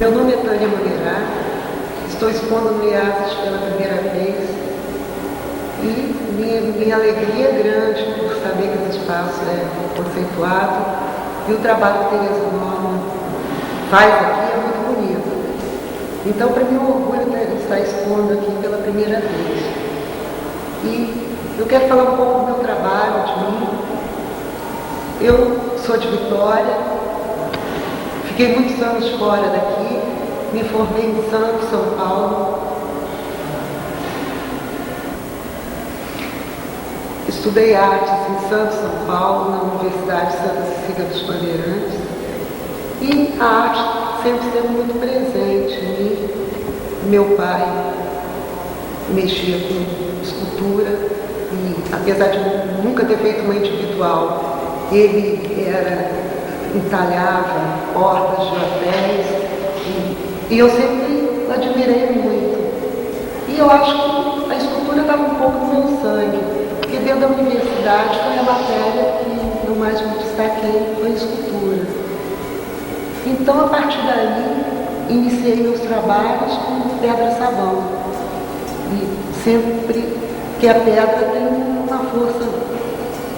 Meu nome é Tânia Moreira, estou expondo no IASES pela primeira vez e minha alegria é grande por saber que esse espaço é conceituado e o trabalho que Tereza Norma faz aqui é muito bonito. Então, para mim, é um orgulho estar expondo aqui pela primeira vez. E eu quero falar um pouco do meu trabalho, de mim. Eu sou de Vitória, fiquei muitos anos fora daqui, me formei em Santos, São Paulo. Estudei artes em Santos, São Paulo, na Universidade Santa Cecília dos Bandeirantes. E a arte sempre esteve muito presente em mim. Meu pai mexia com escultura e, apesar de nunca ter feito uma individual, ele entalhava portas de hotéis e eu sempre admirei muito. E eu acho que a escultura estava um pouco no meu sangue, porque dentro da universidade foi a matéria que eu mais me destaquei, foi a escultura. Então, a partir daí, iniciei meus trabalhos com pedra-sabão. E sempre que a pedra tem uma força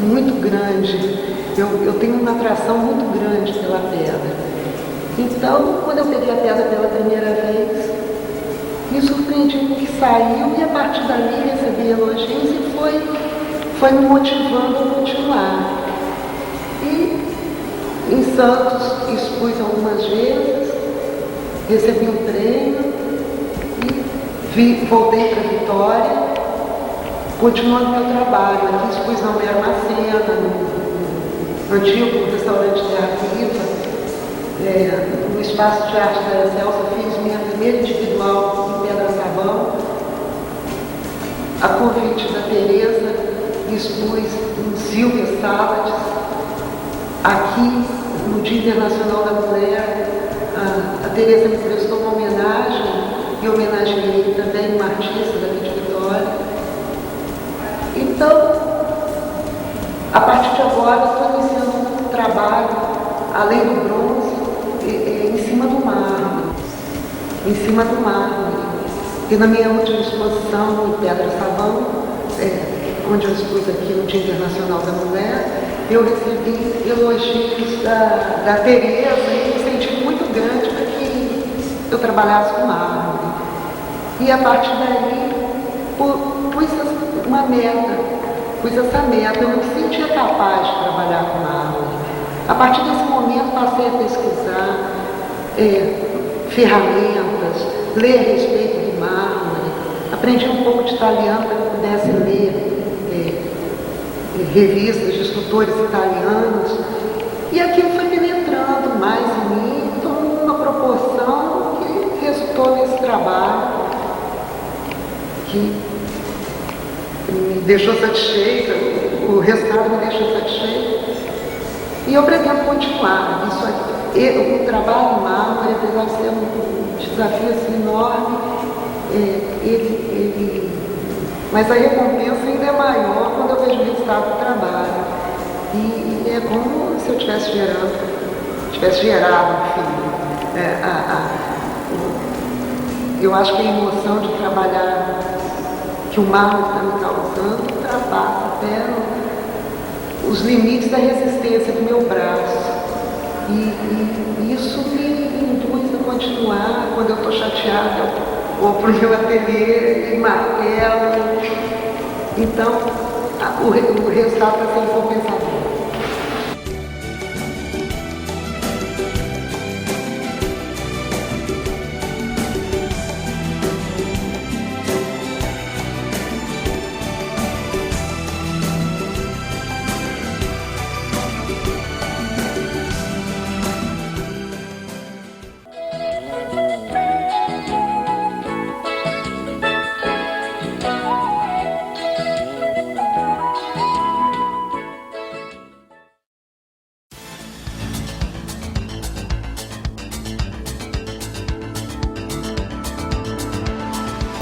muito grande, eu tenho uma atração muito grande pela pedra. Então, quando eu peguei a pedra pela primeira vez, me surpreendi com o que saiu e a partir dali recebi elogios e foi me motivando a continuar. E em Santos expus algumas vezes, recebi um prêmio e voltei para Vitória, continuando meu trabalho. Aqui expus na Homero Macena, no antigo restaurante de Arquiva, no espaço de arte da Celsa, fiz minha primeira individual em pedra-sabão. A convite da Tereza, expus em Silvia Salades. Aqui, no Dia Internacional da Mulher, a Tereza me prestou uma homenagem e homenageei também uma artista daqui de Vitória. Então, a partir de agora, estou iniciando um trabalho, além do bronze, em cima do mármore. Em cima do mármore. E na minha última exposição em pedra-sabão, onde eu expus aqui no Dia Internacional da Mulher, eu recebi elogios da Tereza e me senti muito grande para que eu trabalhasse com mármore. E a partir daí, pus uma meta, pus essa meta, eu não me sentia capaz de trabalhar com mármore. A partir desse momento, passei a pesquisar ferramentas, ler a respeito do mármore, aprendi um pouco de italiano para que eu pudesse ler revistas de escultores italianos, e aquilo foi penetrando mais em mim, tomou uma proporção que resultou nesse trabalho, que me deixou satisfeita, o resultado me deixou satisfeita, e eu pretendo continuar. Isso aqui, o trabalho em mármore, apesar de ser um desafio assim, enorme, mas a recompensa ainda é maior quando eu vejo o resultado do trabalho. E é como se eu tivesse gerado um filho. Eu acho que a emoção de trabalhar, que o mármore está me causando, ultrapassa até os limites da resistência do meu braço. E isso me induz a continuar. Quando eu estou chateada, eu vou para o meu ateliê e martelo. Então, o resultado está sendo compensador.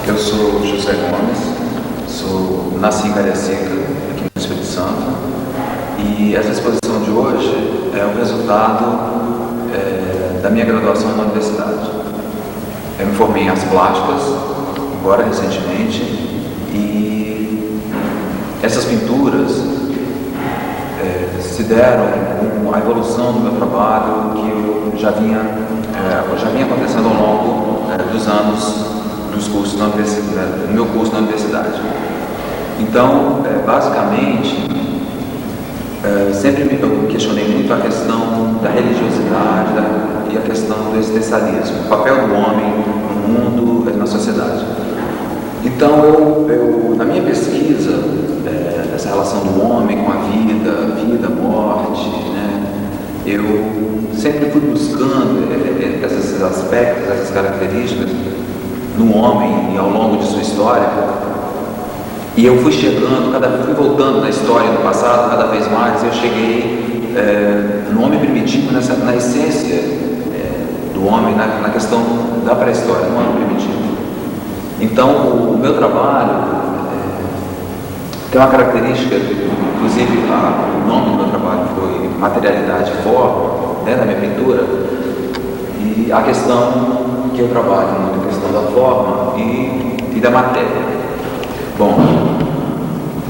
Eu sou José Gomes, nasci em Cariacica, aqui no Espírito Santo, e essa exposição de hoje é o resultado da minha graduação na universidade. Eu me formei em artes plásticas, agora recentemente, e essas pinturas se deram com a evolução do meu trabalho que já vinha acontecendo ao longo dos anos dos cursos na universidade, no meu curso na universidade. Então, basicamente, sempre eu questionei muito a questão da religiosidade e a questão do existencialismo, o papel do homem no mundo, na sociedade. Então, eu na minha pesquisa dessa relação do homem com a vida, morte, né, eu sempre fui buscando esses aspectos, essas características no homem e ao longo de sua história. E eu fui fui voltando na história do passado cada vez mais, e eu cheguei no homem primitivo, na essência do homem, na questão da pré-história, no homem primitivo. Então, o meu trabalho tem uma característica, inclusive o nome do meu trabalho foi Materialidade e Forma, da minha pintura, e a questão que eu trabalho muito, a questão da forma e da matéria. Bom,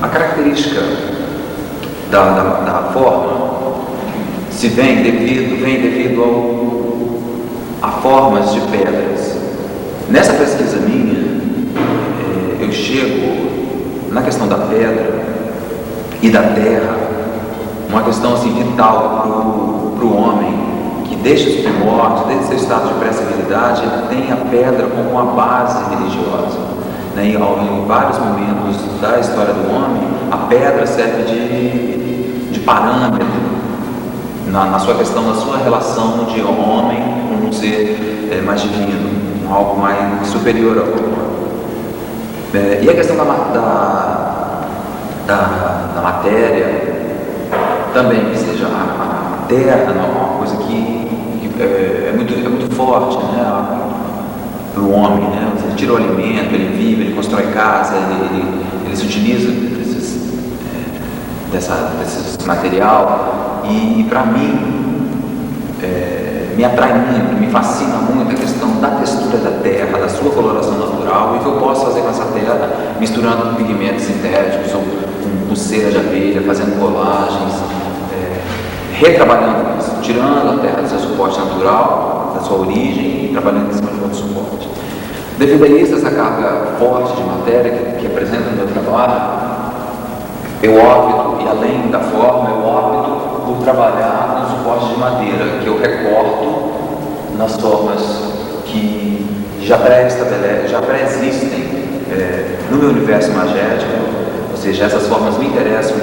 a característica da forma vem devido a formas de pedras. Nessa pesquisa minha, eu chego na questão da pedra e da terra, uma questão assim vital para o homem, que desde os primórdios, desde seu estado de pré-civilidade, ele tem a pedra como uma base religiosa. Em vários momentos da história do homem, a pedra serve de parâmetro na sua questão, na sua relação de homem com um ser mais divino, algo mais superior ao homem. E a questão da matéria também, ou seja, a terra é uma coisa que é muito forte, né? Para o homem, né? Ele tira o alimento, ele vive, ele constrói casa, ele se utiliza desse material, e para mim me atrai muito, me fascina muito a questão da textura da terra, da sua coloração natural, e o que eu posso fazer com essa terra, misturando com pigmentos sintéticos ou com cera de abelha, fazendo colagens, retrabalhando isso, tirando a terra do seu suporte natural, da sua origem, e trabalhando em cima de outro suporte. Devido a isso, essa carga forte de matéria que apresenta no meu trabalho, eu opto, e além da forma, eu opto por trabalhar no suporte de madeira, que eu recorto nas formas que já pré-existem no meu universo magético, ou seja, essas formas me interessam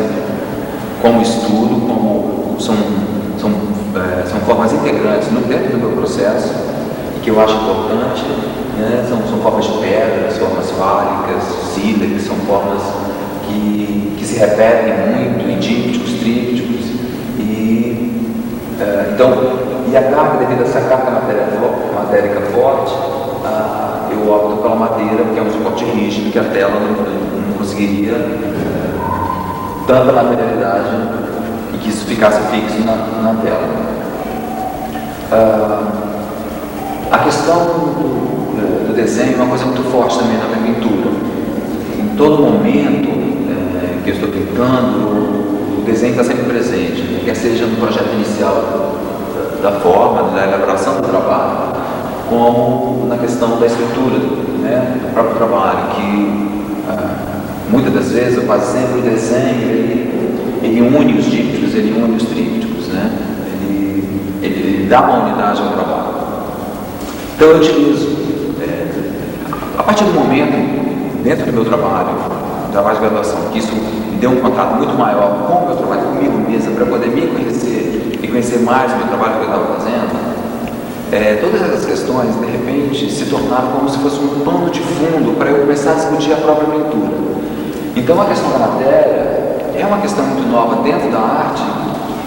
como estudo, são formas integrantes dentro do meu processo, e que eu acho importante, né? São formas de pedra, formas fálicas, sílabas, são formas que se repetem muito em dípticos, trípticos, e a carga, devido a essa carga matérica forte, eu opto pela madeira, porque é um suporte rígido, que a tela não conseguiria tanta materialidade e que isso ficasse fixo na tela. A questão do desenho é uma coisa muito forte também na minha pintura. Em todo momento que eu estou pintando, o desenho está sempre presente, né? Quer seja no projeto inicial da forma, da elaboração do trabalho, como na questão da estrutura, né, do próprio trabalho, que muitas das vezes, ou quase sempre, o desenho ele une os dípticos, ele une os trípticos, né? Ele dá uma unidade ao trabalho. Então eu utilizo, a partir do momento, dentro do meu trabalho de graduação, que isso me deu um contato muito maior com o meu trabalho, comigo mesmo, para poder me conhecer e conhecer mais o meu trabalho que eu estava fazendo, todas essas questões, de repente, se tornaram como se fosse um pano de fundo para eu começar a discutir a própria pintura. Então a questão da matéria é uma questão muito nova dentro da arte,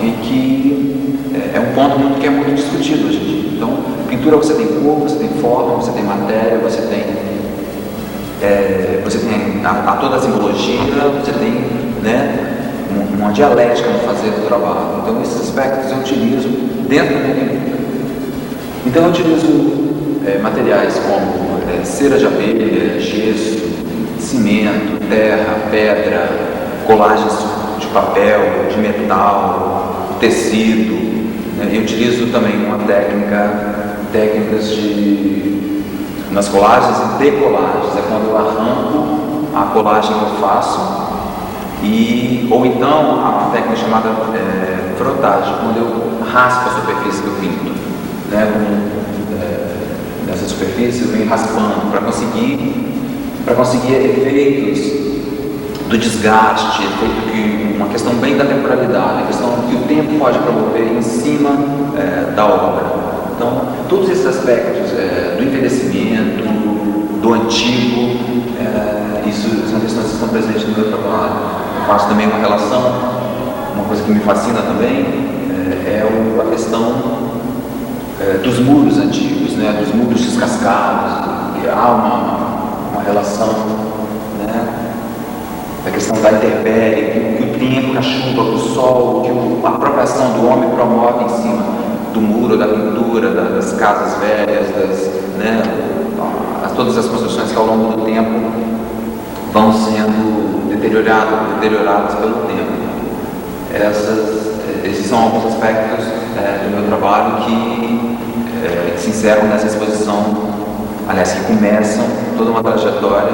em que é um ponto que é muito discutido hoje em dia. Então, pintura você tem cor, você tem forma, você tem matéria, você tem toda a simbologia, você tem, né, uma dialética no fazer do trabalho. Então esses aspectos eu utilizo dentro da minha pintura. Então eu utilizo materiais como cera de abelha, gesso, cimento, terra, pedra, colagens de papel, de metal, tecido. Eu utilizo também técnicas nas colagens e decolagens, é quando eu arranco a colagem que eu faço, ou então a técnica chamada frotagem, quando eu raspo a superfície do pinto, nessa superfície eu venho raspando para conseguir efeitos do desgaste, uma questão bem da temporalidade, a questão que o tempo pode promover em cima da obra. Então, todos esses aspectos do envelhecimento, do antigo, isso são questões que estão presentes no meu trabalho. Eu faço também uma coisa que me fascina também, a questão dos muros antigos, dos muros descascados, que há uma relação, a questão da intempérie, que o tempo, que a chuva, que o sol, que a própria ação do homem promove em cima do muro, da pintura, das casas velhas, todas as construções que ao longo do tempo vão sendo deterioradas pelo tempo. Esses são alguns aspectos do meu trabalho que se encerram nessa exposição, aliás, que começam toda uma trajetória,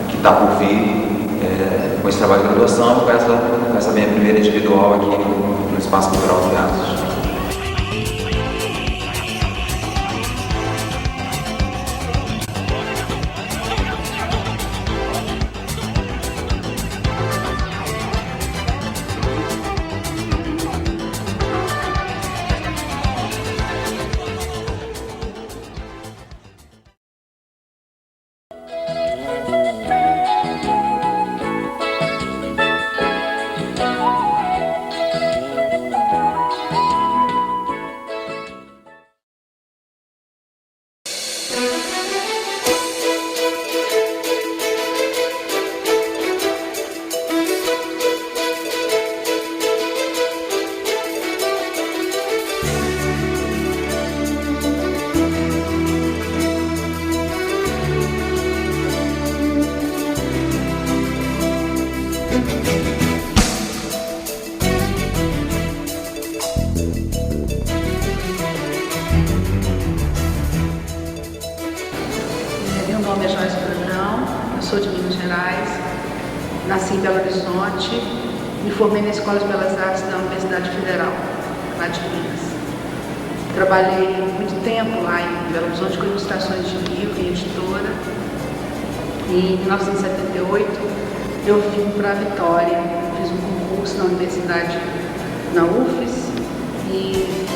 que está por vir com esse trabalho de graduação, com essa minha primeira individual aqui no Espaço Cultural de Atos. Meu nome é Joyce Brandão, eu sou de Minas Gerais, nasci em Belo Horizonte, me formei na Escola de Belas Artes da Universidade Federal, lá de Minas. Trabalhei muito tempo lá em Belo Horizonte com ilustrações de livro e editora. E em 1978 eu vim para Vitória, fiz um concurso na universidade, na UFES, e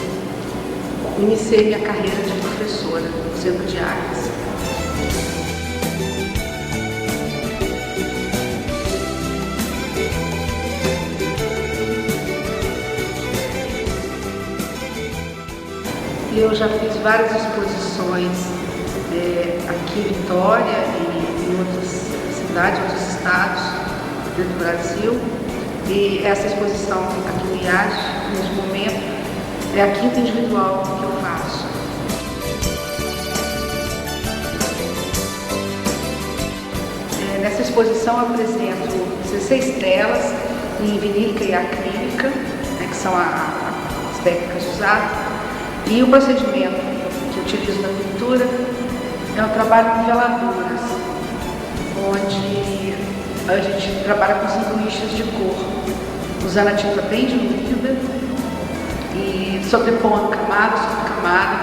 iniciei minha carreira de professora no Centro de Artes. Eu já fiz várias exposições aqui em Vitória e em outras cidades, outros estados dentro do Brasil. E essa exposição aqui no IAD, neste momento, é a quinta individual que eu faço. Nessa exposição eu apresento 16 telas em vinílica e acrílica, que são as técnicas usadas. E o procedimento que eu utilizo na pintura é um trabalho com veladuras, onde a gente trabalha com sanduíches de cor, usando a tinta bem diluída e sobrepondo camada sobre camada.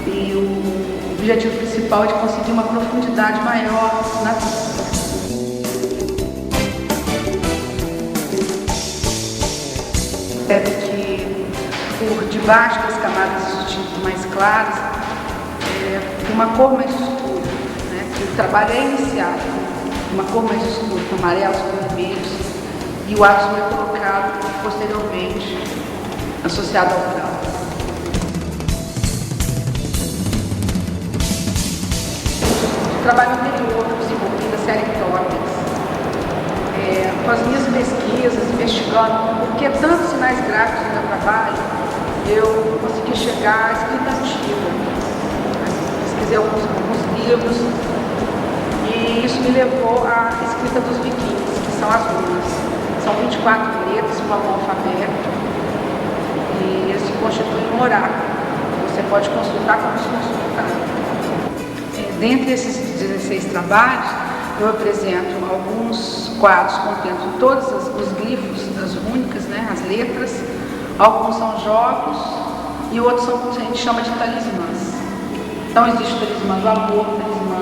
E o objetivo principal é de conseguir uma profundidade maior na pintura. Por debaixo das camadas de tinta mais claras, uma cor mais escura. O trabalho é iniciado com uma cor mais escura, com amarelos, com vermelhos, e o azul é colocado posteriormente, associado ao branco. O trabalho anterior que eu desenvolvi da série Tópicos, com as minhas pesquisas, investigando por que tantos sinais gráficos no meu trabalho, eu consegui chegar à escrita antiga. pesquisei alguns livros, e isso me levou à escrita dos vikings, que são as runas. São 24 letras, formam um alfabeto, e eles se constituem um oráculo. Você pode consultar como se consultar. Dentre esses 16 trabalhos, eu apresento alguns quadros contendo todos os glifos das rúnicas, né, as letras. Alguns são jogos e outros são o que a gente chama de talismãs. Então existe o talismã do amor, o talismã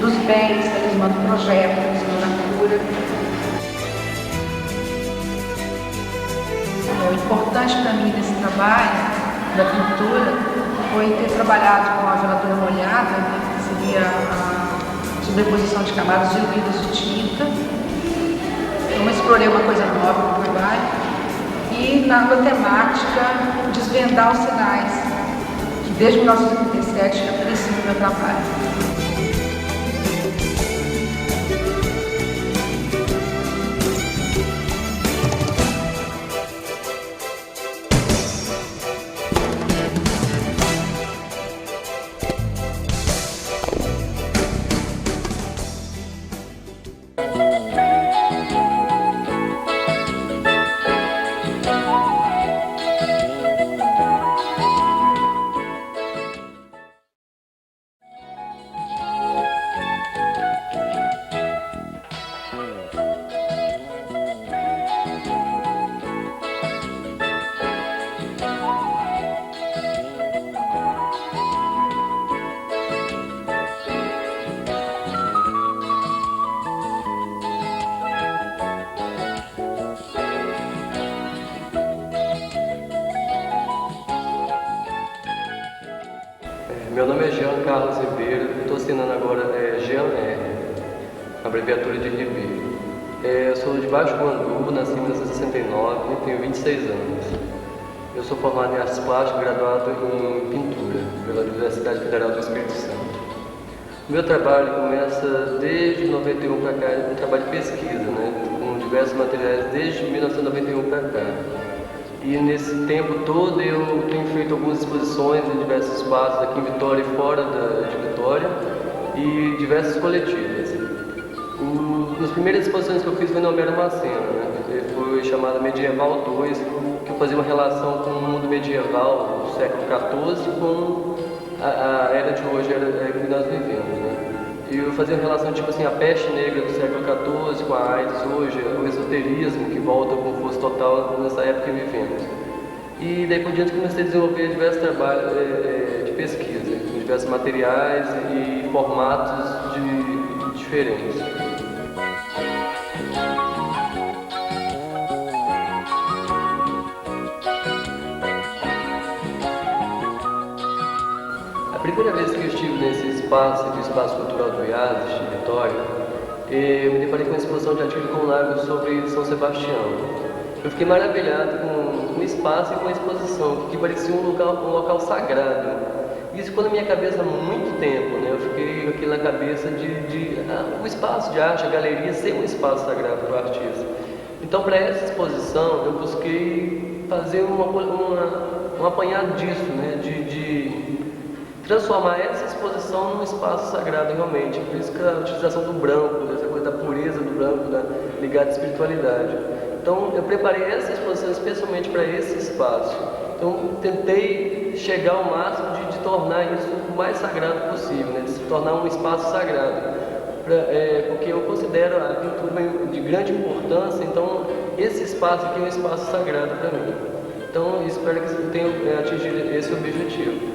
dos bens, o talismã do projeto, o talismã da cura. O importante para mim nesse trabalho da pintura foi ter trabalhado com a veladura molhada, né, que seria a sobreposição de camadas diluídas de tinta. Então, eu explorei uma coisa nova no trabalho. E na temática, desvendar os sinais, que desde 1937 apareciam no meu trabalho. Meu nome é Jean Carlos Ribeiro, estou assinando agora Jean R, abreviatura de Ribeiro. Eu sou de Baixo Guandu, nasci em 1969 e tenho 26 anos. Eu sou formado em Artes Plásticas, graduado em Pintura pela Universidade Federal do Espírito Santo. O meu trabalho começa desde 91 para cá, um trabalho de pesquisa, né, com diversos materiais desde 1991 para cá. E nesse tempo todo eu tenho feito algumas exposições em diversos espaços aqui em Vitória e fora de Vitória e diversas coletivas. As primeiras exposições que eu fiz foi na Homero Macena, né? Foi chamada Medieval 2, que eu fazia uma relação com o mundo medieval do século XIV com a era de hoje, que nós vivemos, né? E eu fazia uma relação tipo assim, a peste negra do século XIV com a AIDS hoje, o esoterismo que volta com força total nessa época que vivemos. E daí por diante comecei a desenvolver diversos trabalhos de pesquisa, com diversos materiais e formatos diferentes. A primeira vez que eu estive nesse espaço, aqui o Espaço Cultural do IASES, de Vitória, eu me deparei com uma exposição de Atílio Conlago sobre São Sebastião. Eu fiquei maravilhado com o espaço e com a exposição, que parecia um local sagrado. Isso ficou na minha cabeça há muito tempo, né? Eu fiquei com aquilo na cabeça o espaço de arte, a galeria, ser um espaço sagrado para o artista. Então, para essa exposição, eu busquei fazer um apanhado disso, né? De transformar essa exposição num espaço sagrado realmente. Por isso que a utilização do branco, dessa coisa da pureza do branco, né, ligada à espiritualidade. Então eu preparei essa exposição especialmente para esse espaço. Então tentei chegar ao máximo de tornar isso o mais sagrado possível, né, de se tornar um espaço sagrado. Porque eu considero a pintura de grande importância, então esse espaço aqui é um espaço sagrado para mim. Então espero que eu tenha atingido esse objetivo.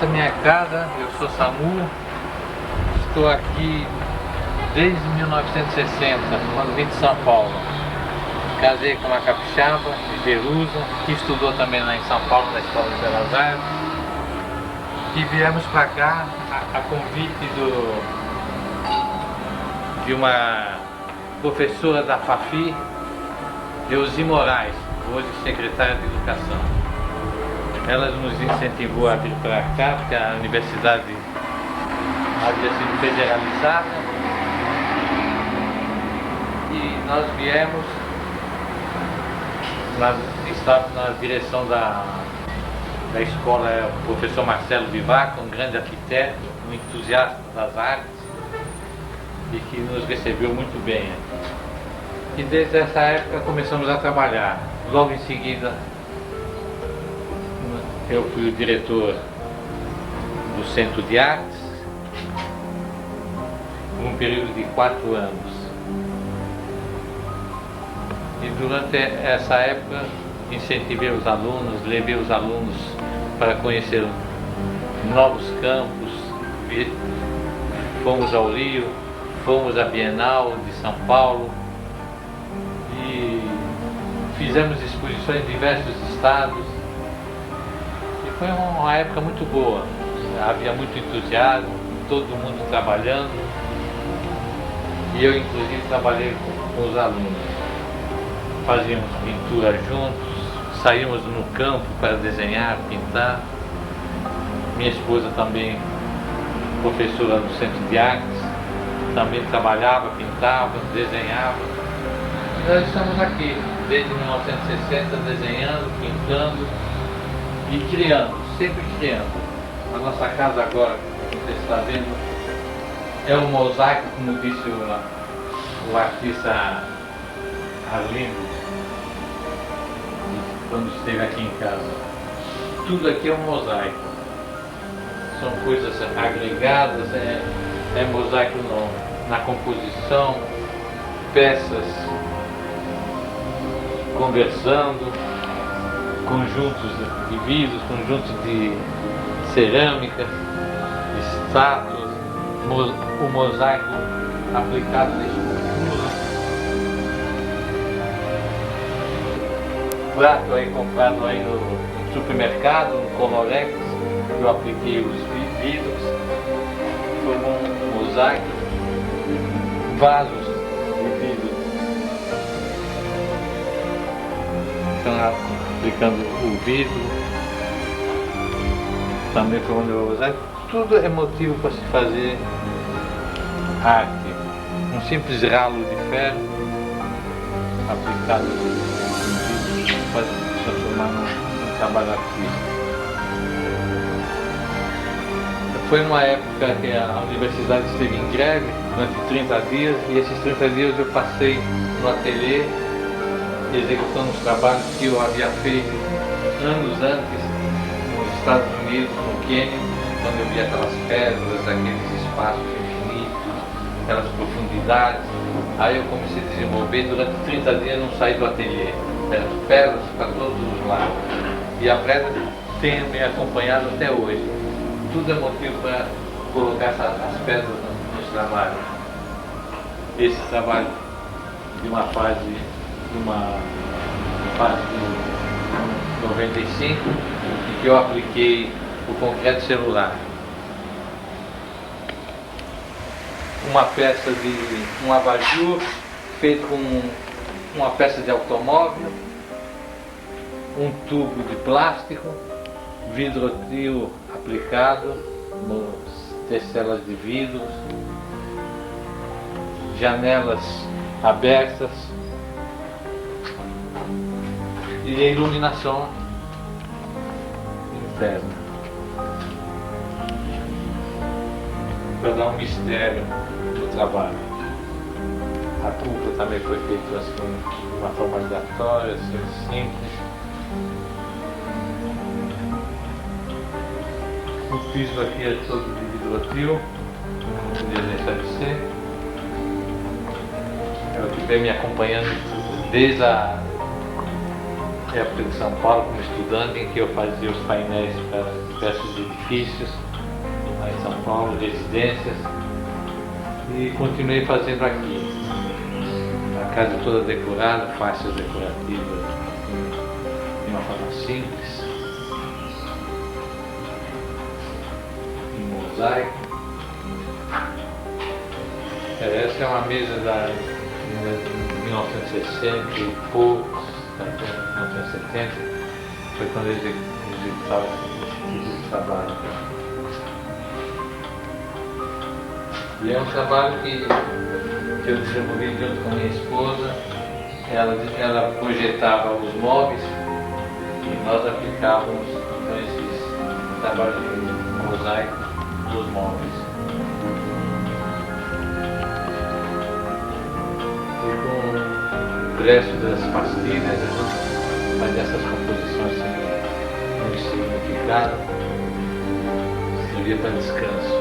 Essa é a minha casa, eu sou Samu, estou aqui desde 1960, quando vim de São Paulo. Casei com uma capixaba de Jerusa, que estudou também lá em São Paulo, na Escola de Belas Artes. E viemos para cá a convite de uma professora da FAFI, Deusi Moraes, hoje secretária de Educação. Ela nos incentivou a vir para cá, porque a universidade havia sido federalizada. E nós viemos, estávamos na direção da escola, é o professor Marcelo Vivaco, um grande arquiteto, um entusiasta das artes, e que nos recebeu muito bem. E desde essa época começamos a trabalhar. Logo em seguida, eu fui o diretor do Centro de Artes, por um período de 4 anos. E durante essa época, incentivei os alunos, levei os alunos para conhecer novos campos, fomos ao Rio, fomos à Bienal de São Paulo e fizemos exposições em diversos estados. E foi uma época muito boa, havia muito entusiasmo, todo mundo trabalhando, e eu inclusive trabalhei com os alunos. Fazíamos pintura juntos, saímos no campo para desenhar, pintar. Minha esposa também, professora do Centro de Artes, também trabalhava, pintava, desenhava. E nós estamos aqui, desde 1960, desenhando, pintando e criando, sempre criando. A nossa casa agora, como você está vendo, é um mosaico, como disse o artista Arlindo, quando esteve aqui em casa. Tudo aqui é um mosaico. São coisas agregadas, é mosaico na composição, peças conversando, conjuntos de vidros, conjuntos de cerâmica, estátuas, o mosaico aplicado na escultura. Prato aí comprado aí no supermercado, no Colorex, eu apliquei os vidros, formou um mosaico, vasos de vidro, então, aplicando o vidro, também formando o mosaico. Tudo é motivo para se fazer arte. Um simples ralo de ferro aplicado para se transformar num trabalho artístico. Foi uma época que a universidade esteve em greve durante 30 dias, e esses 30 dias eu passei no ateliê executando os trabalhos que eu havia feito anos antes nos Estados Unidos, no Quênia, quando eu via aquelas pedras, aqueles espaços infinitos, aquelas profundidades. Aí eu comecei a desenvolver, durante 30 dias não saí do ateliê. Pedras para todos os lados. E a pedra tem me acompanhado até hoje. Tudo é motivo para colocar as pedras nos trabalhos. Esse trabalho de uma fase de 95, em que eu apliquei o concreto celular. Uma peça de um abajur feito com uma peça de automóvel, um tubo de plástico, vidrotril aplicado nas testelas de vidros, janelas abertas e a iluminação interna, para dar um mistério no trabalho. A cúpula também foi feita assim, de uma forma aleatória, assim, simples. O piso aqui é todo de vidrotril, não podia deixar de ser. É o que vem me acompanhando desde a época de São Paulo como estudante, em que eu fazia os painéis para diversos edifícios lá em São Paulo, residências, e continuei fazendo aqui. A casa toda decorada, faixas decorativas de uma forma simples, em mosaico. Essa é uma mesa de 1960 e poucos, 1970, foi quando eu executava esse tipo de trabalho. E é um trabalho que eu desenvolvi junto com a minha esposa. Ela projetava os móveis e nós aplicávamos então esses trabalhos de mosaico nos móveis. E com o ingresso das pastilhas, a gente fazia essas composições assim, muito significado, servia para descanso.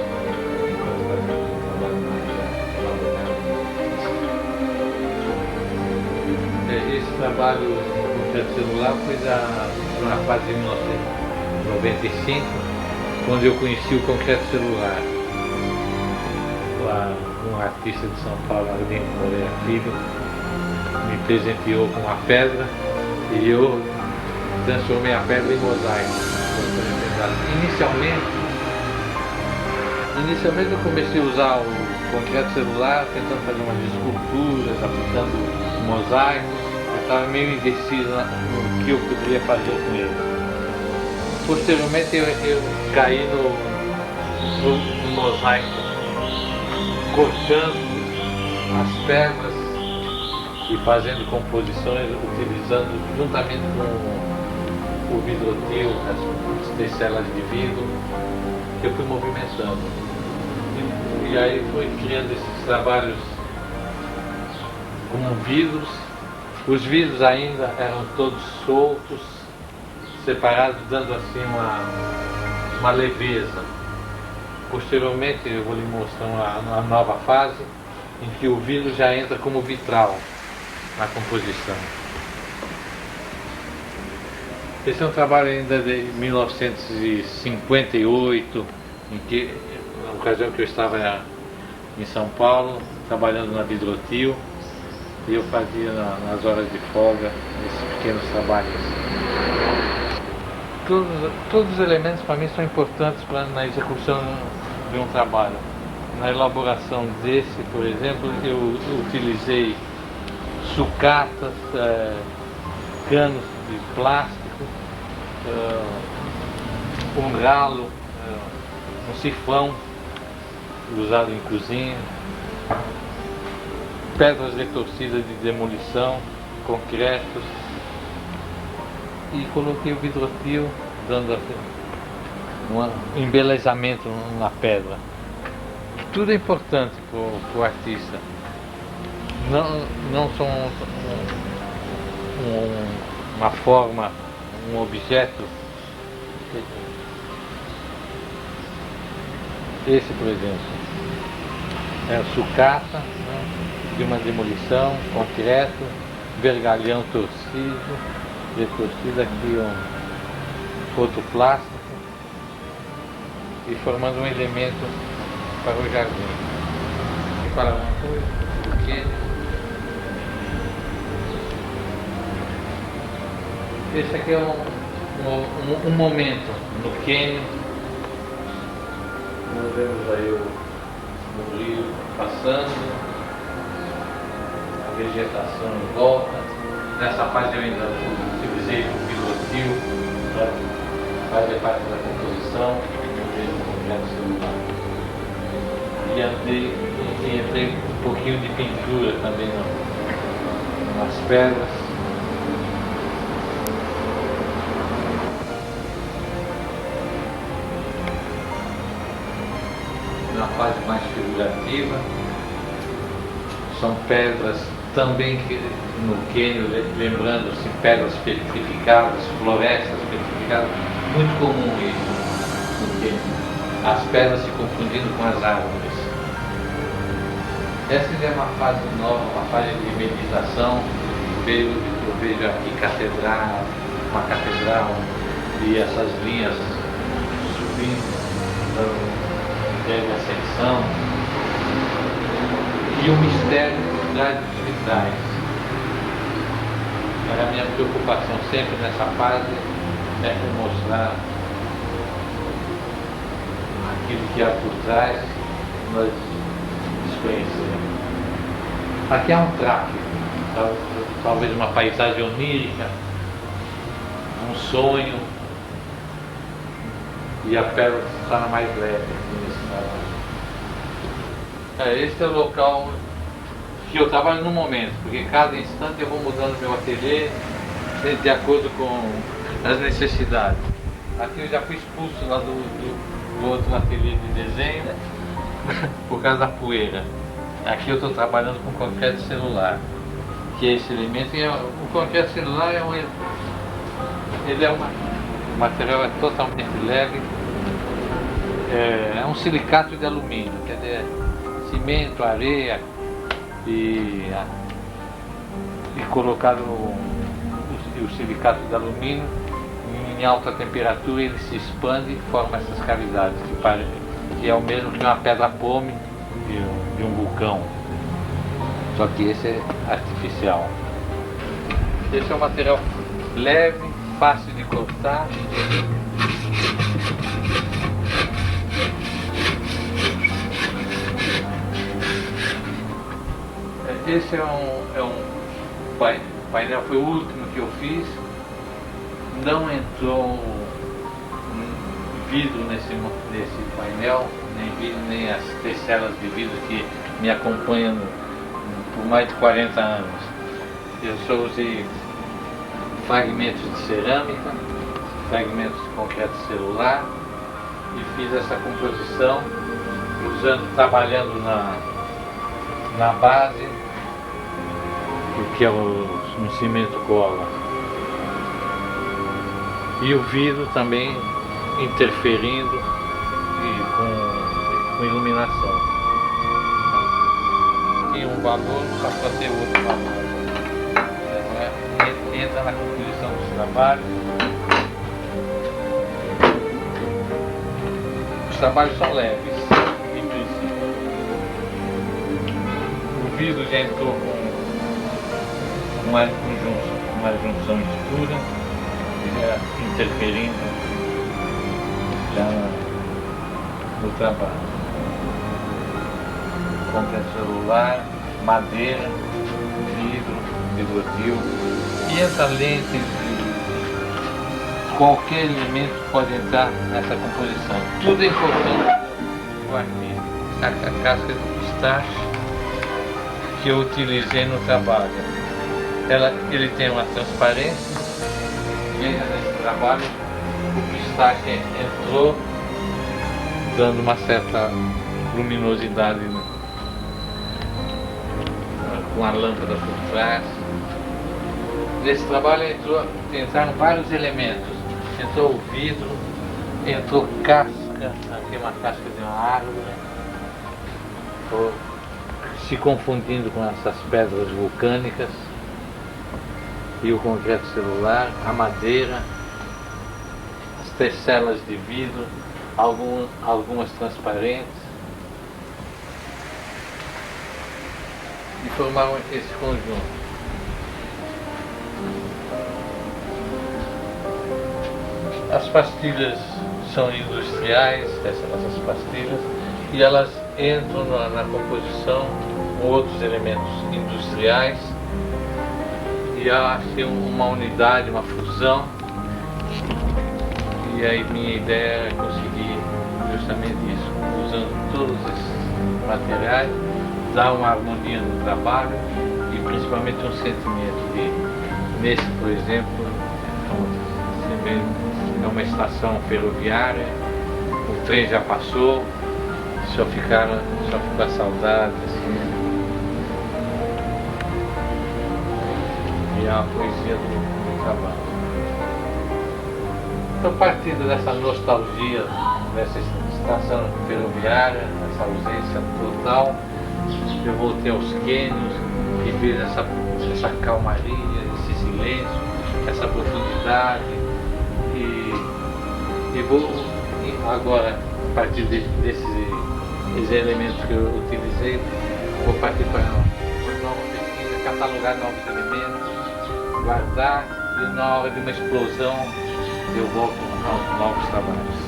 Esse trabalho com concreto celular foi na fase de 1995, quando eu conheci o concreto celular. Um artista de São Paulo, Arlindo Moreira Filho, me presenteou com uma pedra e eu transformei a pedra em mosaico. Inicialmente eu comecei a usar o concreto celular, tentando fazer umas esculturas, aplicando mosaicos. Eu estava meio indeciso no que eu poderia fazer com ele. Posteriormente eu caí no mosaico, cortando as pedras e fazendo composições, utilizando juntamente com o vidrotil, as testelas de vidro, que eu fui movimentando. E aí fui criando esses trabalhos com vidros. Os vidros ainda eram todos soltos, separados, dando assim uma leveza. Posteriormente eu vou lhe mostrar uma nova fase em que o vidro já entra como vitral na composição. Esse é um trabalho ainda de 1958, na ocasião que eu estava em São Paulo, trabalhando na Vidrotil, e eu fazia nas horas de folga esses pequenos trabalhos. Todos os elementos para mim são importantes na execução de um trabalho. Na elaboração desse, por exemplo, eu utilizei sucatas, canos de plástico, um ralo, um sifão usado em cozinha, pedras retorcidas de demolição, concretos, e coloquei o vidrotil dando um embelezamento na pedra. Tudo é importante para o artista. Não são uma forma, um objeto. Esse, por exemplo, é a sucata, né, de uma demolição, concreto, vergalhão torcido, retorcido aqui outro plástico, e formando um elemento para o jardim. E para uma coisa pequena. Esse aqui é um momento no cânion. Nós vemos aí o rio passando, a vegetação em volta. Nessa fase eu ainda utilizei o vidrotil para fazer parte da composição, o concreto celular. E entrei um pouquinho de pintura também nas pedras. Na fase mais figurativa, são pedras também que no cânion, lembrando-se, pedras petrificadas, florestas petrificadas, muito comum isso no cânion, as pedras se confundindo com as árvores. Essa é uma fase nova, uma fase de meditação, eu vejo aqui catedral, uma catedral e essas linhas subindo de ascensão e o mistério das vitrais. Era a minha preocupação sempre nessa fase é mostrar aquilo que há por trás nós desconhecemos. Aqui há um tráfego, talvez uma paisagem onírica, um sonho, e a pérola se torna mais leve aqui nesse trabalho. Esse é o local que eu trabalho no momento, porque cada instante eu vou mudando meu ateliê de acordo com as necessidades. Aqui eu já fui expulso lá do outro ateliê de desenho por causa da poeira. Aqui eu estou trabalhando com concreto celular, que é esse elemento. E o concreto celular o material é totalmente leve, é um silicato de alumínio, quer dizer, cimento, areia e colocado o silicato de alumínio em alta temperatura, ele se expande e forma essas cavidades, que é o mesmo que uma pedra pome de um vulcão, só que esse é artificial. Esse é um material leve, fácil de cortar. Esse é um painel, foi o último que eu fiz. Não entrou vidro nesse painel, nem vidro, nem as tecelas de vidro que me acompanham por mais de 40 anos. Eu só usei fragmentos de cerâmica, fragmentos de concreto celular e fiz essa composição trabalhando na base, que é um cimento cola, e o vidro também interferindo e com iluminação. Tem um valor, passou a ter outro valor. Entra na composição dos trabalhos. Os trabalhos são leves, em princípio. O vidro já entrou com uma junção escura, já interferindo já no trabalho. Concreto celular, madeira, vidrotil. E essa lente, qualquer elemento pode entrar nessa composição. Tudo é importante o artista. A casca de pistache que eu utilizei no trabalho. Ele tem uma transparência. Veja nesse trabalho, o pistache entrou dando uma certa luminosidade com a lâmpada por trás. Nesse trabalho entraram vários elementos. Entrou o vidro, entrou casca, aqui uma casca de uma árvore, se confundindo com essas pedras vulcânicas, e o concreto celular, a madeira, as tecelas de vidro, algumas transparentes, e formaram esse conjunto. As pastilhas são industriais, essas pastilhas, e elas entram na composição com outros elementos industriais, e há assim uma unidade, uma fusão. E aí minha ideia é conseguir justamente isso, usando todos esses materiais, dar uma harmonia no trabalho e principalmente um sentimento nesse, por exemplo, é uma estação ferroviária, o trem já passou, só ficou a saudade, assim. E a poesia do trabalho. Então, partindo dessa nostalgia, dessa estação ferroviária, dessa ausência total, eu voltei aos cânions e vejo essa calmaria, esse silêncio, essa profundidade e vou agora, a partir desses elementos que eu utilizei, vou partir para uma nova pesquisa, catalogar novos elementos, guardar e na hora de uma explosão eu volto aos novos trabalhos.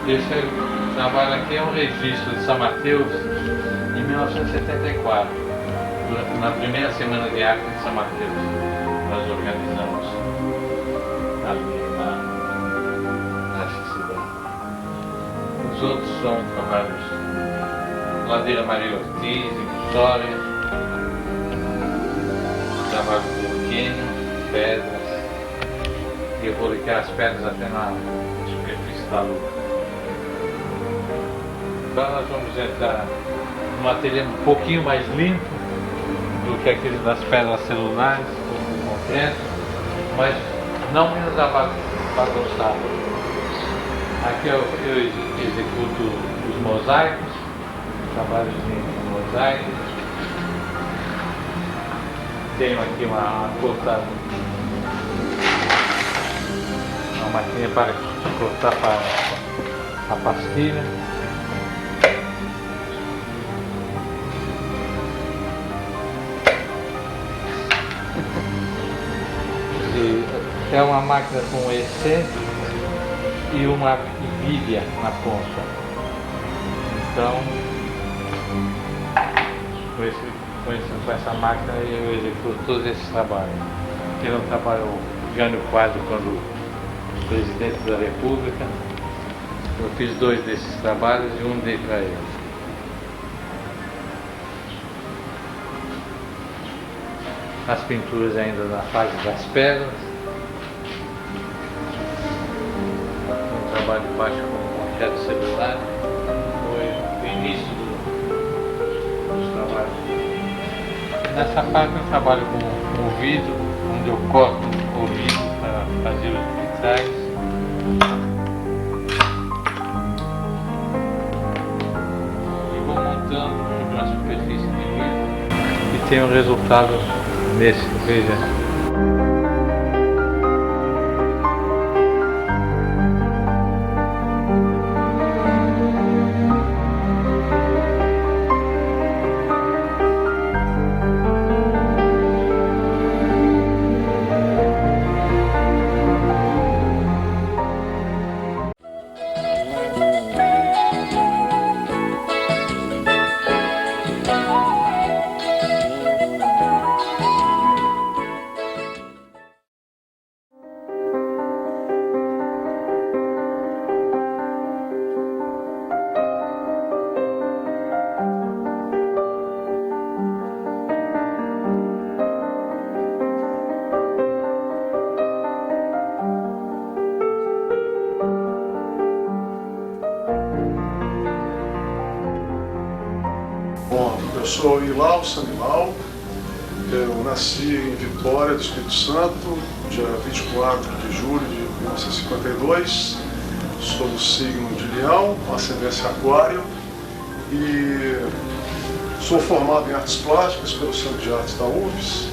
Esse trabalho aqui é um registro de São Mateus em 1974, na primeira semana de arte de São Mateus. Nós organizamos ali nessa cidade. Os outros são trabalhos Ladeira Maria Ortiz, em Vitória, trabalho do cânion, pedras, e eu vou ligar as pedras até na superfície da Lua. Agora nós vamos entrar num ateliê um pouquinho mais limpo do que aquele das pedras celulares, do concreto, mas não menos bagunçado. Aqui eu executo os mosaicos, trabalhos de mosaicos. Tenho aqui uma máquina para cortar para a pastilha. É uma máquina com EC e uma bíblia na ponta. Então, com essa máquina eu executo todos esses trabalhos. Eu não trabalho Jânio Quadro quando presidente da República. Eu fiz 2 desses trabalhos e um dei para ele. As pinturas ainda na fase das pedras. Um trabalho baixo com objeto celular. Foi o início dos trabalhos. Nessa parte eu trabalho com o vidro, onde eu corto o vidro para fazer os vitrais. E vou montando sobre uma superfície de vidro e tenho o resultado nesse, veja. Bom, eu sou Ilau Sanilau, eu nasci em Vitória do Espírito Santo, dia 24 de julho de 1952, sou do signo de Leão, ascendência Aquário, e sou formado em Artes Plásticas pelo Centro de Artes da UFES,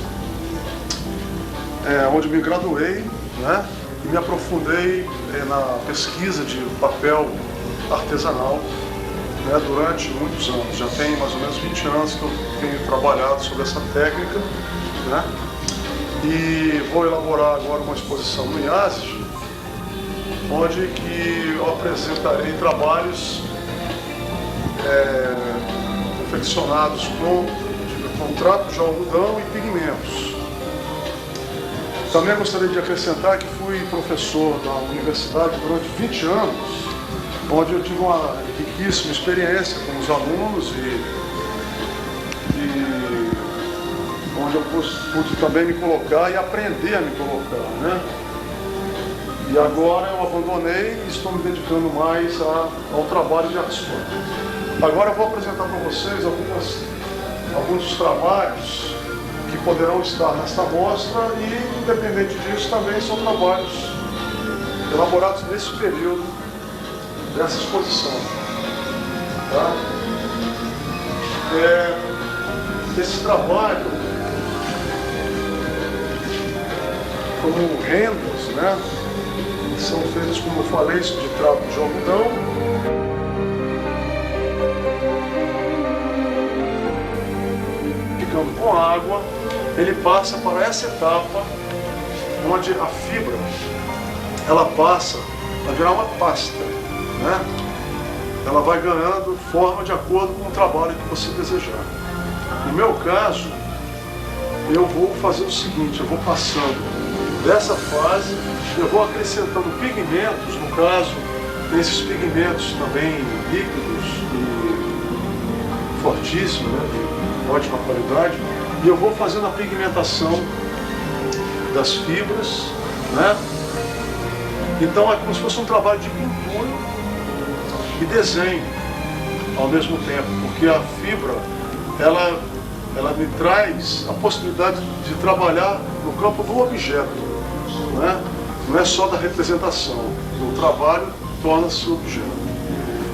onde me graduei, né, e me aprofundei na pesquisa de papel artesanal, né, durante muitos anos. Já tem mais ou menos 20 anos que eu tenho trabalhado sobre essa técnica, né, e vou elaborar agora uma exposição no IASES, onde que eu apresentarei trabalhos confeccionados com trapo de algodão e pigmentos. Também gostaria de acrescentar que fui professor da universidade durante 20 anos, onde eu tive uma riquíssima experiência com os alunos e onde eu pude também me colocar e aprender a me colocar, né? E agora eu abandonei e estou me dedicando mais ao trabalho de artes plásticas. Agora eu vou apresentar para vocês alguns dos trabalhos que poderão estar nesta mostra e, independente disso, também são trabalhos elaborados nesse período dessa exposição. Tá? esse trabalho, como rendas, né? São feitas, como eu falei, de trapo de algodão. Ficando com água, ele passa para essa etapa, onde a fibra, ela passa a virar uma pasta, né? Ela vai ganhando forma de acordo com o trabalho que você desejar. No meu caso, eu vou fazer o seguinte, eu vou passando dessa fase, eu vou acrescentando pigmentos, no caso, tem esses pigmentos também líquidos e fortíssimos, né, de ótima qualidade, e eu vou fazendo a pigmentação das fibras, né? Então é como se fosse um trabalho de pintura e desenho ao mesmo tempo, porque a fibra, ela me traz a possibilidade de trabalhar no campo do objeto, né? Não é só da representação, o trabalho torna-se objeto.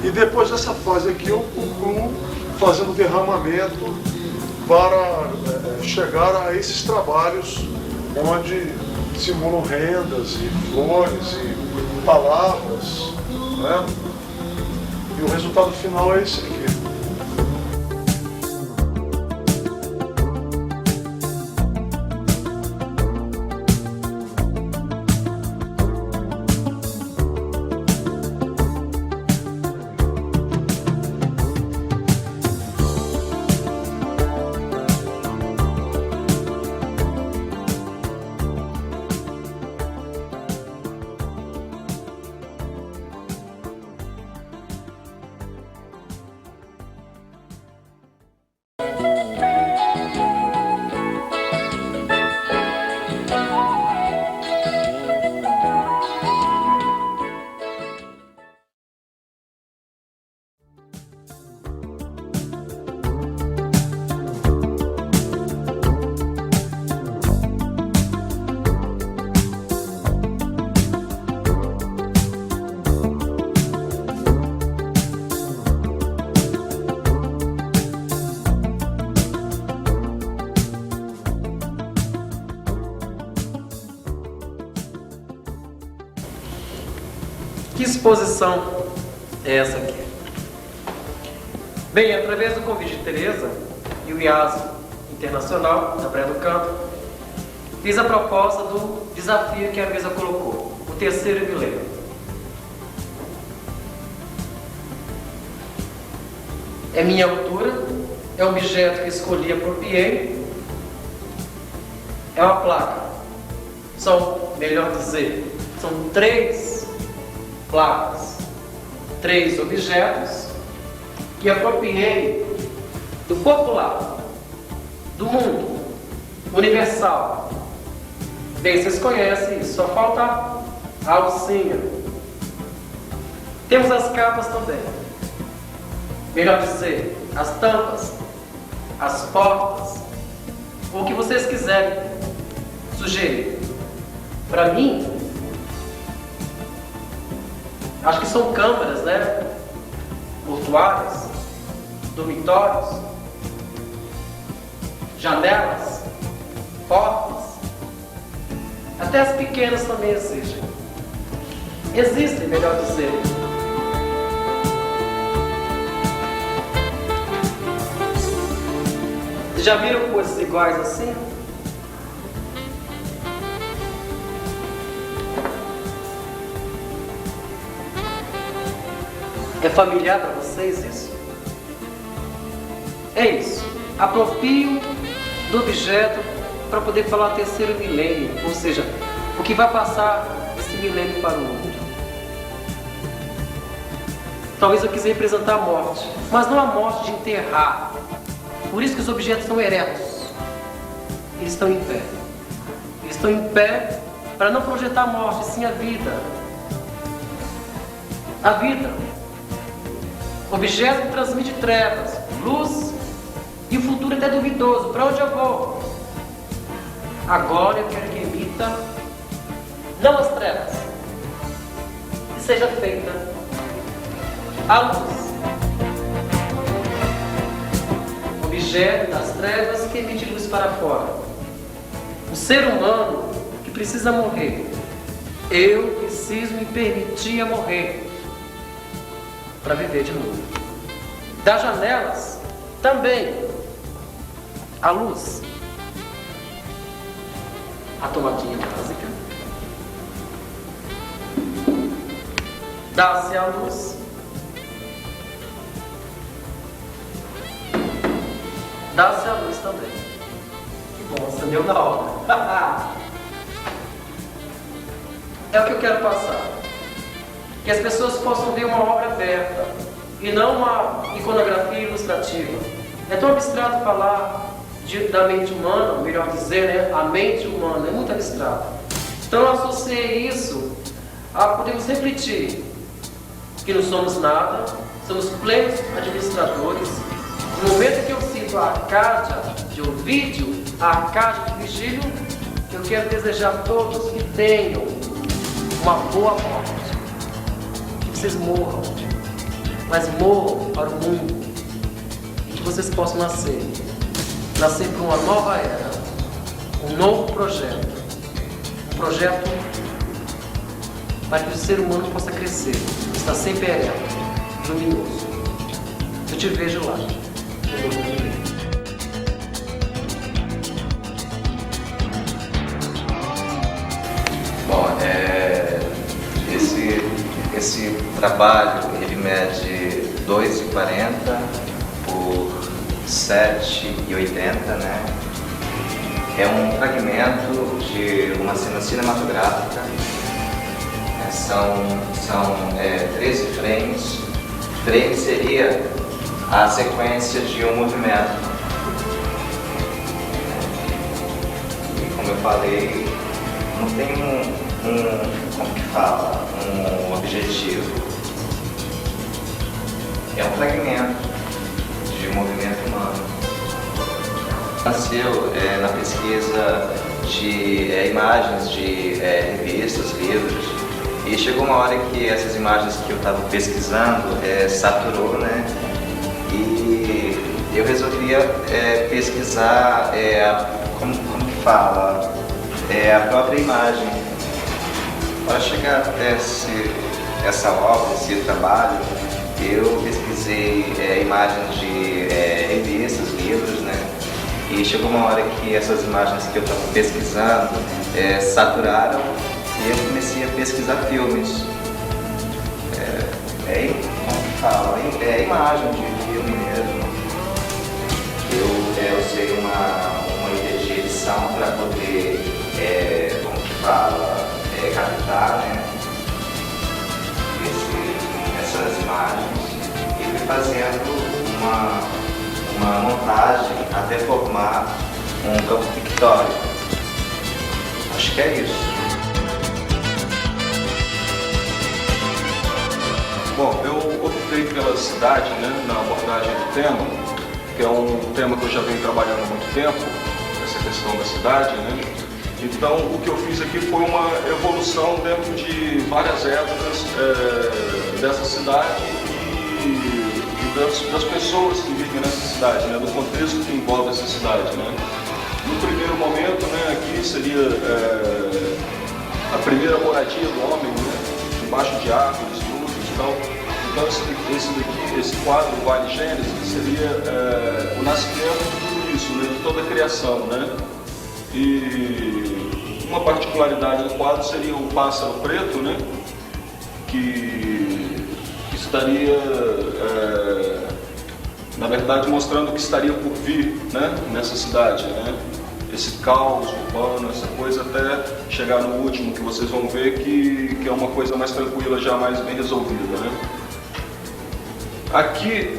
E depois dessa fase aqui eu concluo fazendo derramamento para chegar a esses trabalhos onde simulam rendas e flores e palavras, né? E o resultado final é esse aqui. Que exposição é essa aqui? Bem, através do convite de Tereza e o IASO Internacional da Praia do Canto, fiz a proposta do desafio que a mesa colocou, o terceiro milênio. É minha altura, é um objeto que escolhi e apropriei, é uma placa. São, melhor dizer, são 3 placas, 3 objetos que apropriei do popular, do mundo universal. Bem, vocês conhecem isso, só falta a alcinha. Temos as capas também, melhor dizer, as tampas, as portas, o que vocês quiserem sugerir. Para mim, acho que são câmaras, né? Mortuárias, dormitórios, janelas, portas, até as pequenas também existem. Existem, melhor dizer. Já viram coisas iguais assim? É familiar para vocês isso? É isso. Aproprio do objeto para poder falar terceiro milênio, ou seja, o que vai passar esse milênio para o outro. Talvez eu quis representar a morte, mas não a morte de enterrar. Por isso que os objetos estão eretos. Eles estão em pé. Eles estão em pé para não projetar a morte, sim a vida. A vida. Objeto que transmite trevas, luz e o futuro até duvidoso. Para onde eu vou? Agora eu quero que emita não as trevas, que seja feita a luz. objeto das trevas que emite luz para fora. O ser humano que precisa morrer. Eu preciso me permitir a morrer para viver de novo. Das janelas, também, a luz. A tomadinha básica. Dá-se a luz. Dá-se a luz também. Que bom, acendeu na hora. É o que eu quero passar. Que as pessoas possam ver uma obra aberta e não uma iconografia ilustrativa. É tão abstrato falar da mente humana, melhor dizer, né? A mente humana é muito abstrato. Então eu associei isso a podermos refletir que não somos nada, somos plenos administradores. No momento que eu sinto a Arcádia de Ovídio, a Arcádia de Virgílio, eu quero desejar a todos que tenham uma boa morte. Que vocês morram, mas morram para o mundo. E que vocês possam nascer para uma nova era, um novo projeto. Um projeto para que o ser humano possa crescer, estar sempre ereto, luminoso. Eu te vejo lá. Bom, esse trabalho ele mede 2,40 por 7,80, né? É um fragmento de uma cena cinematográfica. São 13 frames. Frame seria a sequência de um movimento. E como eu falei, não tem um objetivo. É um fragmento de movimento humano. Nasceu na pesquisa de imagens de revistas, livros, e chegou uma hora que essas imagens que eu estava pesquisando saturou, né? E eu resolvia pesquisar a própria imagem. Para chegar até essa obra, esse trabalho, eu pesquisei imagens de revistas, livros, né? E chegou uma hora que essas imagens que eu estava pesquisando saturaram e eu comecei a pesquisar filmes. É imagem de filme mesmo. Eu usei uma ideia de edição para poder, captar, né, essas imagens e fui fazendo uma montagem até formar um campo pictórico. Acho que é isso. Bom, eu optei pela cidade, né, na abordagem do tema, que é um tema que eu já venho trabalhando há muito tempo, essa questão da cidade, né? Então, o que eu fiz aqui foi uma evolução dentro de várias épocas dessa cidade e das pessoas que vivem nessa cidade, né, do contexto que envolve essa cidade, né? No primeiro momento, né, aqui seria a primeira moradia do homem, né, embaixo de árvores, frutos. Então esse quadro, o Vale Gênesis, seria o nascimento de tudo isso, né, de toda a criação, né? E uma particularidade do quadro seria o pássaro preto, né, que estaria, na verdade, mostrando o que estaria por vir, né, nessa cidade, né? Esse caos urbano, essa coisa, até chegar no último, que vocês vão ver que é uma coisa mais tranquila, já mais bem resolvida, né? Aqui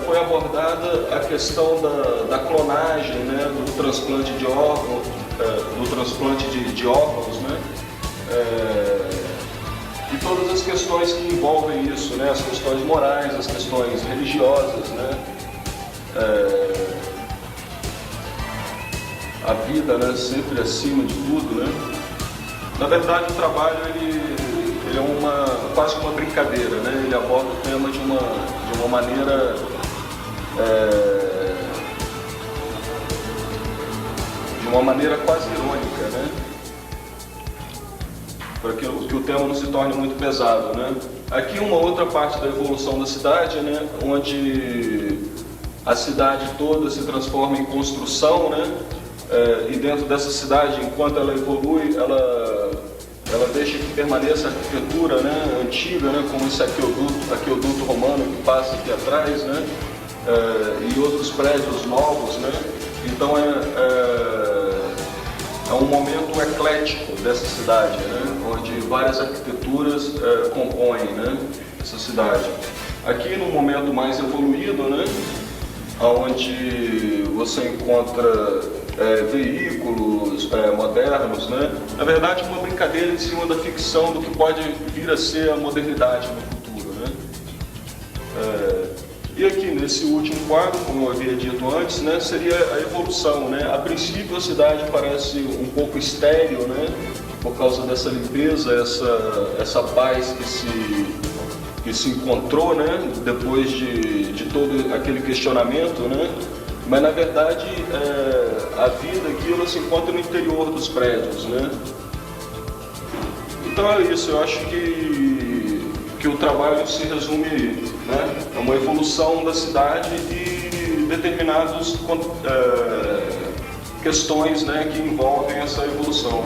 foi abordada a questão da clonagem, né, do transplante de órgãos, de órgãos, né, e todas as questões que envolvem isso, né, as questões morais, as questões religiosas, né, a vida, né, sempre acima de tudo, né. Na verdade, o trabalho ele é quase uma brincadeira, né? Ele aborda o tema de uma maneira uma maneira quase irônica, né? Para que o tema não se torne muito pesado, né? Aqui uma outra parte da evolução da cidade, né? Onde a cidade toda se transforma em construção, né? E dentro dessa cidade, enquanto ela evolui, ela deixa que permaneça a arquitetura, né? Antiga, né? Como esse aqueduto romano que passa aqui atrás, né? E outros prédios novos, né? Então é um momento eclético dessa cidade, né? Onde várias arquiteturas compõem, né? Essa cidade. Aqui num momento mais evoluído, né? Onde você encontra veículos modernos, né? Na verdade, uma brincadeira em cima da ficção do que pode vir a ser a modernidade no futuro, né? E aqui nesse último quadro, como eu havia dito antes, né, seria a evolução, né? A princípio a cidade parece um pouco estéril, né? Por causa dessa limpeza, essa paz que se encontrou, né? Depois de todo aquele questionamento, né? Mas na verdade a vida aqui ela se encontra no interior dos prédios, né? Então é isso, eu acho que o trabalho se resume aí, né? É uma evolução da cidade e determinadas questões, né, que envolvem essa evolução.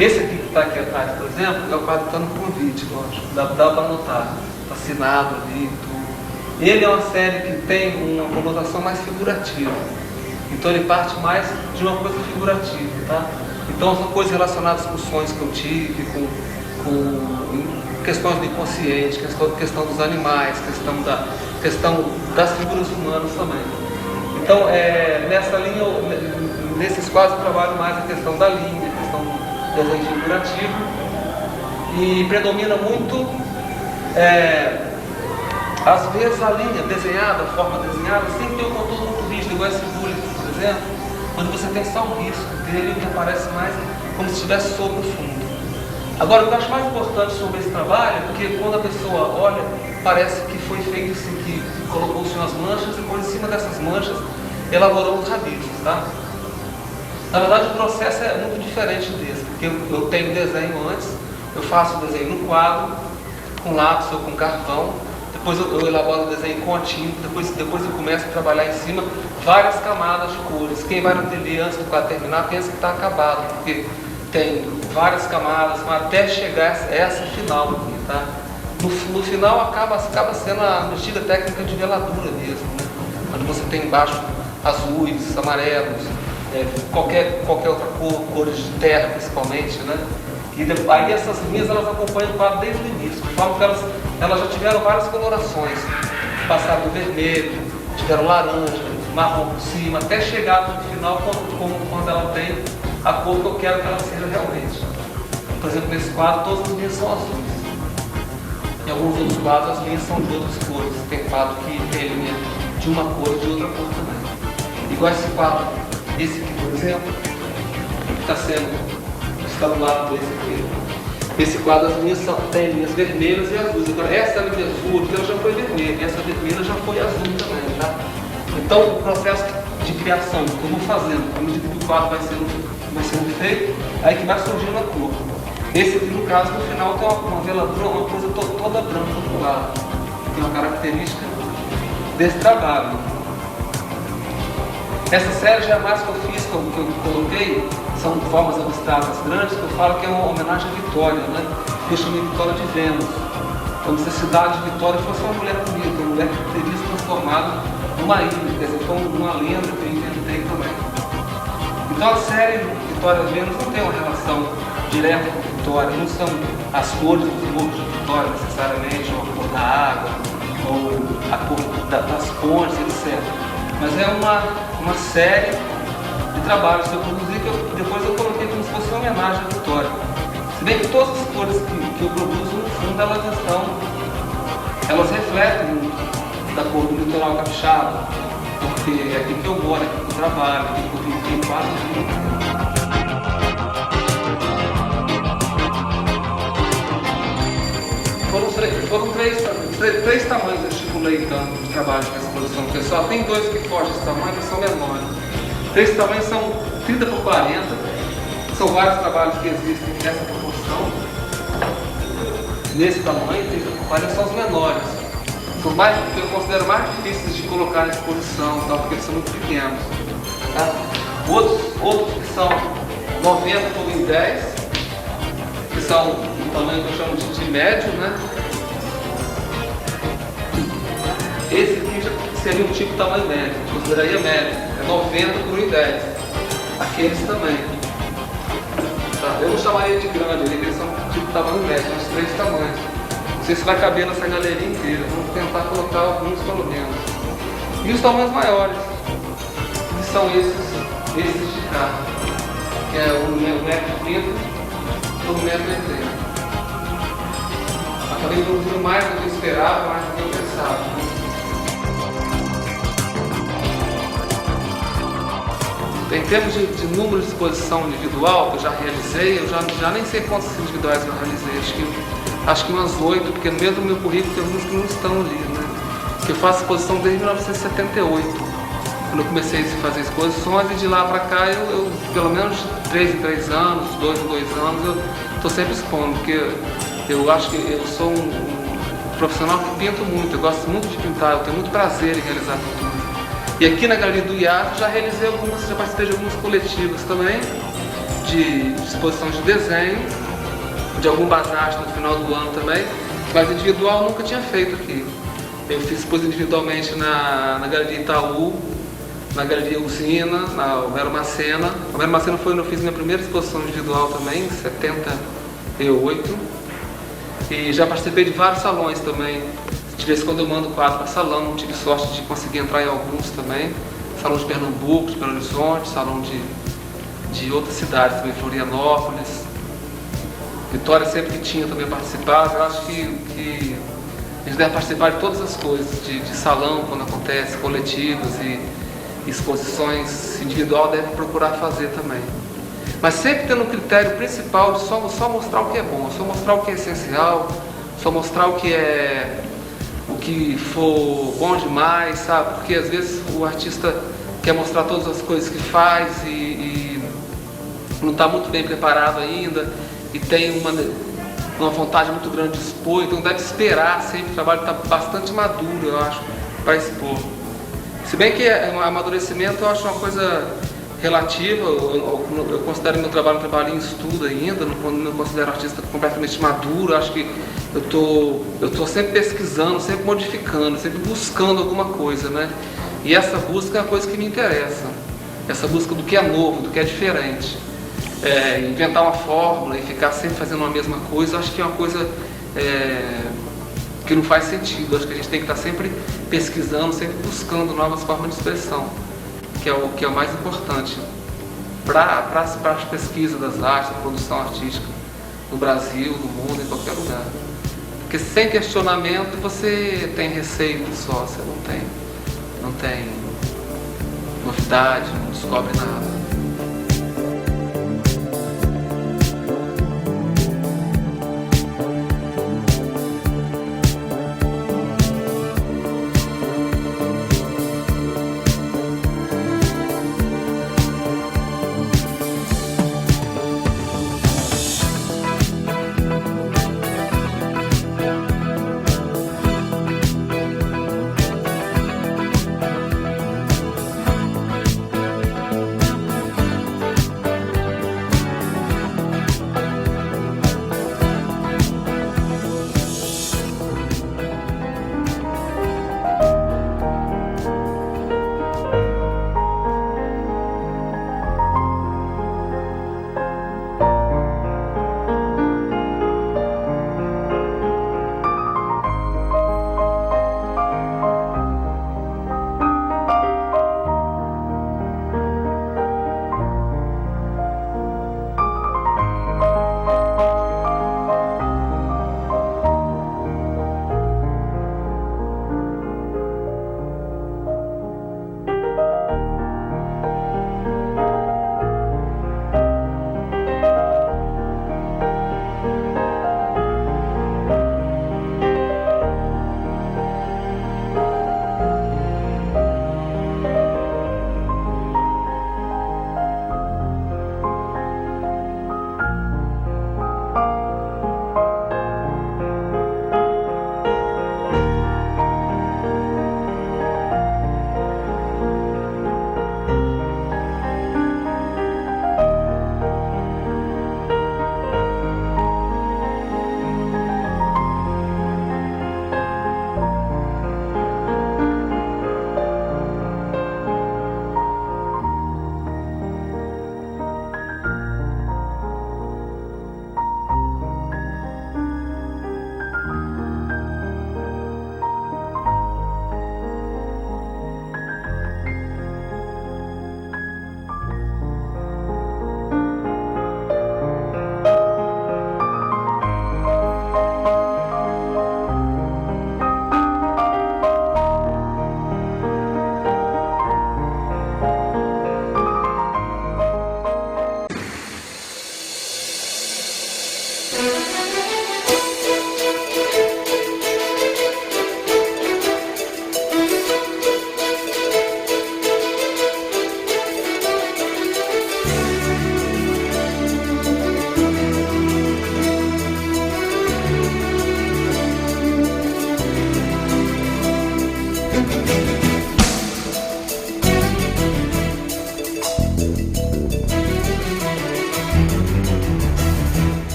Esse aqui que está aqui atrás, por exemplo, é o quadro que está no convite, lógico. Dá para anotar. Está assinado ali e tudo. Ele é uma série que tem uma conotação mais figurativa. Então ele parte mais de uma coisa figurativa, tá? Então são coisas relacionadas com sonhos que eu tive, com questões do inconsciente, questão dos animais, questão das figuras humanas também. Então nessa linha, nesses quadros eu trabalho mais a questão da linha, a questão do desenho figurativo, e predomina muito, às vezes, a linha desenhada, a forma desenhada, sem ter um contorno muito rígido, igual esse bullet, por exemplo, quando você tem só o risco dele, que aparece mais como se estivesse sobre o fundo. Agora, o que eu acho mais importante sobre esse trabalho é porque quando a pessoa olha, parece que foi feito assim, que colocou-se umas manchas e por cima dessas manchas elaborou os rabiscos, tá? Na verdade, o processo é muito diferente desse, porque eu tenho desenho antes, eu faço o desenho no quadro, com lápis ou com carvão, depois eu elaboro o desenho com a tinta, depois eu começo a trabalhar em cima várias camadas de cores. Quem vai no ateliê antes do quadro terminar pensa que está acabado, porque tem várias camadas até chegar essa final aqui, tá? No final acaba sendo a medida técnica de veladura mesmo, né? Onde você tem embaixo azuis, amarelos, qualquer outra cor, cores de terra principalmente, né? E aí essas linhas elas acompanham o quadro desde o início, de forma que elas já tiveram várias colorações, passaram do vermelho, tiveram laranja, marrom por cima, até chegar no final quando ela tem a cor que eu quero que ela seja realmente. Por exemplo, nesse quadro todas as linhas são azuis. Em alguns outros quadros as linhas são de outras cores. Tem quadro que tem linha de uma cor e de outra cor também. Igual esse quadro. Esse aqui, por exemplo, está do lado desse aqui. Esse quadro, as linhas tem linhas vermelhas e azuis. Então, essa linha azul aqui, ela já foi vermelha, essa vermelha já foi azul também, tá? Então, o processo de criação, que eu vou fazendo, à medida que o quadro vai sendo feito, aí que vai surgindo a cor. Esse aqui, no caso, no final, tem uma veladura, uma coisa toda branca do lado. Tem uma característica desse trabalho. Essa série já é mais que eu fiz, que eu coloquei, são formas abstratas grandes, que eu falo que é uma homenagem à Vitória, né? Eu chamei Vitória de Vênus. Como se a cidade de Vitória fosse uma mulher bonita, uma mulher que teria se transformado numa ilha, quer dizer, foi uma lenda que eu inventei também. Então a série Vitória de Vênus não tem uma relação direta com Vitória, não são as cores dos morros de Vitória necessariamente, ou a cor da água, ou a cor das pontes, etc. Mas é uma série de trabalhos que eu produzi, que depois homenagem à Vitória. Se bem que todas as cores que eu produzo, no fundo, elas refletem muito da cor do litoral capixaba, porque é aqui que eu moro, é aqui que eu trabalho, é aqui que eu vivo quase tudo. Foram três tamanhos eu estipulei tanto de trabalho com essa exposição, porque só tem dois que fogem desse tamanho, que são menores. Três tamanhos são 30 por 40, são vários trabalhos que existem nessa proporção. Nesse tamanho, 30 por 40 são os menores. São mais, que eu considero mais difíceis de colocar na exposição, tá? Porque eles são muito pequenos. Tá? Outros que são 90 por 10, que são um tamanho que eu chamo de médio, né? Esse aqui já seria um tipo de tamanho médio, eu consideraria médio, é 90 por 1,10. Aqueles também. Tá? Eu não chamaria de grande, eles são um tipo de tamanho médio, são os três tamanhos. Não sei se vai caber nessa galeria inteira, vamos tentar colocar alguns pelo menos. E os tamanhos maiores, que são esses de cá, que é o 1,30 m por 1,80 m. Acabei produzindo mais do que eu esperava, mais do que eu pensava. Em termos de número de exposição individual que eu já realizei, eu já nem sei quantas individuais eu realizei, acho que umas 8, porque no meio do meu currículo tem alguns que não estão ali, né? Que eu faço exposição desde 1978, quando eu comecei a fazer exposições, e de lá para cá eu pelo menos de 3 em 3 anos, 2 em 2 anos, eu estou sempre expondo, porque eu acho que eu sou um profissional que pinto muito, eu gosto muito de pintar, eu tenho muito prazer em realizar pintura. E aqui na Galeria do IAF já realizei já participei de alguns coletivos também, de exposição de desenho, de algum bazar no final do ano também, mas individual nunca tinha feito aqui. Eu fiz exposição individualmente na Galeria Itaú, na Galeria Usina, na Homero Macena. A Homero Macena foi onde eu fiz minha primeira exposição individual também, em 78. E já participei de vários salões também. De vez em quando eu mando quadro para salão, tive sorte de conseguir entrar em alguns também. Salão de Pernambuco, de Belo Horizonte, salão de outras cidades também, Florianópolis. Vitória sempre que tinha também participava. Eu acho que a gente deve participar de todas as coisas, de salão quando acontece, coletivos e exposições individual, deve procurar fazer também. Mas sempre tendo um critério principal de só mostrar o que é bom, só mostrar o que é essencial, só mostrar o que for bom demais, sabe? Porque às vezes o artista quer mostrar todas as coisas que faz e não está muito bem preparado ainda e tem uma vontade muito grande de expor, então deve esperar sempre, o trabalho está bastante maduro, eu acho, para expor. Se bem que o amadurecimento eu acho uma coisa relativa, eu considero meu trabalho um trabalho em estudo ainda, não considero artista completamente maduro, acho que eu tô sempre pesquisando, sempre modificando, sempre buscando alguma coisa, né? E essa busca é a coisa que me interessa, essa busca do que é novo, do que é diferente. Inventar uma fórmula e ficar sempre fazendo a mesma coisa, acho que é uma coisa que não faz sentido. Acho que a gente tem que estar sempre pesquisando, sempre buscando novas formas de expressão, que é o mais importante para as pesquisas das artes, da produção artística no Brasil, no mundo, em qualquer lugar. Porque sem questionamento você tem receio só, você não tem novidade, não descobre nada.